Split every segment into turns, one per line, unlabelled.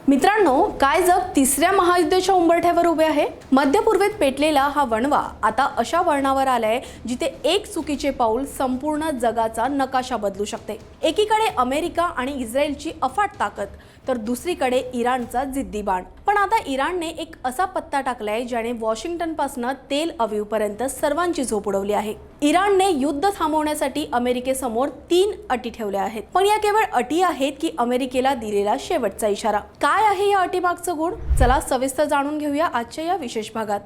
मित्रांनो, काय जग तिसऱ्या महायुद्धाच्या उंबरठ्यावर उभे आहे? मध्य पूर्वेत पेटलेला हा वणवा आता अशा वळणावर आलाय जिथे एक चुकीचे पाऊल संपूर्ण जगाचा नकाशा बदलू शकते। एकीकडे अमेरिका आणि इस्रायलची अफाट ताकद, तर दुसरीकडे इराणचा जिद्दी बाण। पण आता इराणने एक असा पत्ता टाकलाय ज्याने वॉशिंग्टन पासून तेल अवीव पर्यंत सर्वांची झोप उडवली आहे। इराणने युद्ध थांबवण्यासाठी अमेरिकेसमोर 3 अटी ठेवल्या आहेत, पण या केवळ अटी आहेत की अमेरिकेला दिलेला शेवटचा इशारा? काय आहे या अटीमागचं गुण? चला सविस्तर जाणून घेऊया आजच्या या विशेष भागात।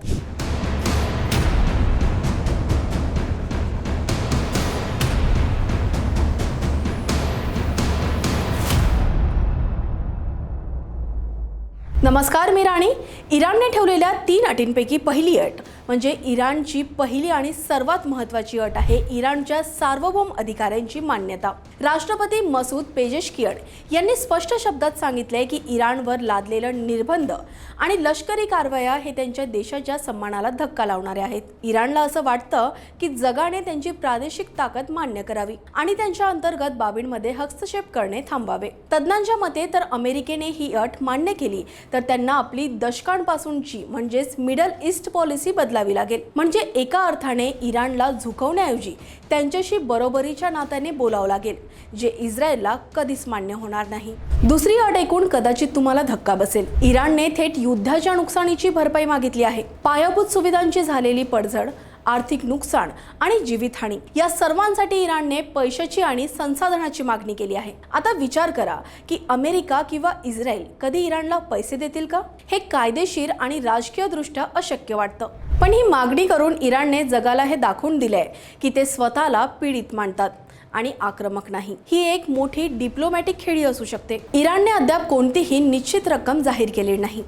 नमस्कार, मी राणी। इराणने ठेवलेल्या 3 अटींपैकी पहिली अट म्हणजे इराणची पहिली आणि सर्वात महत्त्वाची अट आहे इराणच्या सार्वभौम अधिकारांची मान्यता। राष्ट्रपती मसूद पेजेशकियन यांनी स्पष्ट शब्दात सांगितले की इराणवर लादलेलं निर्बंध आणि लष्करी कारवाया हे त्यांच्या देशाच्या सन्मानाला धक्का लावणारे आहेत। इराणला असं वाटतं की जगाने त्यांची प्रादेशिक ताकद मान्य करावी आणि त्यांच्या अंतर्गत बाबींमध्ये हस्तक्षेप करणे थांबावे। तज्ञांच्या मते तर अमेरिकेने ही अट मान्य केली तर त्यांना आपली दशकांपासूनची म्हणजेच मिडल ईस्ट पॉलिसी बदलावी लागेल। म्हणजे एका अर्थाने इराणला झुकवण्याऐवजी त्यांच्याशी बरोबरीच्या नात्याने बोलावं लागेल, जे इस्रायलला कधीच मान्य होणार नाही। दुसरी अट ऐकून कदाचित तुम्हाला धक्का बसेल। इराणने थेट युद्धाच्या नुकसानीची भरपाई मागितली आहे। पायाभूत सुविधांची झालेली पडझड, आर्थिक नुकसान आणि जीवितहानी या सर्वांसाठी इराणने पैशाची आणि संसाधनाची मागणी केली आहे। आता विचार करा की अमेरिका किंवा इस्रायल कधी इराणला पैसे देतील का? हे कायदेशीर आणि राजकीयदृष्ट्या अशक्य वाटतं, पण ही मागणी करून इराणने जगाला हे दाखवून दिलंय की ते स्वतःला पीडित मानतात आणि आक्रमक नाही। ही एक मोठी डिप्लोमॅटिक खेळी असू शकते। इराणने अद्याप कोणतीही निश्चित रक्कम जाहीर केली नाही,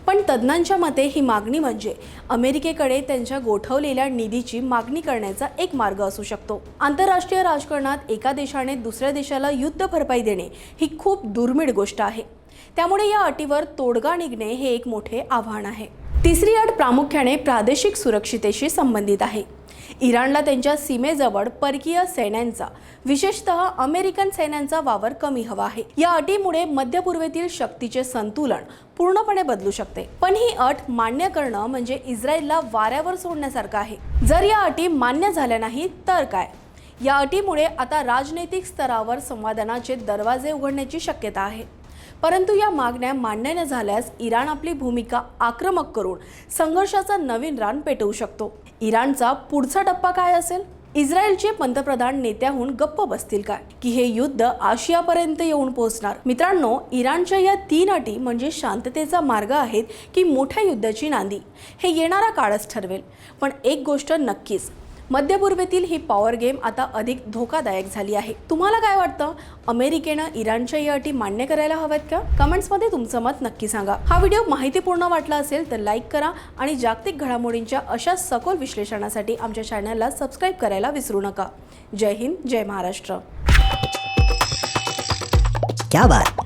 पण तज्ञांच्या मते ही मागणी म्हणजे अमेरिकेकडे त्यांच्या गोठवलेल्या निधीची मागणी करण्याचा एक मार्ग असू शकतो। आंतरराष्ट्रीय राजकारणात एका देशाने दुसऱ्या देशाला युद्ध भरपाई देणे ही खूप दुर्मिळ गोष्ट आहे, त्यामुळे या अटीवर तोडगा निघणे हे एक मोठे आव्हान आहे। तिसरी अट प्रामुख्याने प्रादेशिक सुरक्षितेशी संबंधित आहे। इराणला त्यांच्या सीमेजवळ परकीय सैन्यांचा, विशेषतः अमेरिकन सैन्यांचा वावर कमी हवा आहे। या अटीमुळे मध्य पूर्वेतील शक्तीचे संतुलन पूर्णपणे बदलू शकते। पण ही अट मान्य करणं म्हणजे इस्रायलला वाऱ्यावर सोडण्यासारखं आहे। जर या अटी मान्य झाल्या नाही तर काय? या अटीमुळे आता राजनैतिक स्तरावर संवादाचे दरवाजे उघडण्याची शक्यता आहे। परंतु या मागण्या मान्य न झाल्यास इराण आपली भूमिका आक्रमक करून संघर्षाचा नवीन रान पेटवू शकतो। इराणचा पुढचा टप्पा काय असेल? इस्रायलचे पंतप्रधान नेत्याहून गप्प बसतील काय की हे युद्ध आशियापर्यंत येऊन पोहोचणार? मित्रांनो, इराणच्या या 3 अटी म्हणजे शांततेचा मार्ग आहेत की मोठ्या युद्धाची नांदी, हे येणारा काळच ठरवेल। पण एक गोष्ट नक्कीच, मध्य पूर्वेतील ही पॉवर गेम आता अधिक धोकादायक झाली आहे। तुम्हाला काय वाटतं? अमेरिकेनं इराणच्या या अटी मान्य करायला हव्यात का? कमेंट्समध्ये तुमचं मत नक्की सांगा। हा व्हिडिओ माहितीपूर्ण वाटला असेल तर लाईक करा आणि जागतिक घडामोडींच्या अशा सखोल विश्लेषणासाठी आमच्या चॅनलला सबस्क्राईब करायला विसरू नका। जय हिंद, जय महाराष्ट्र।
क्या बात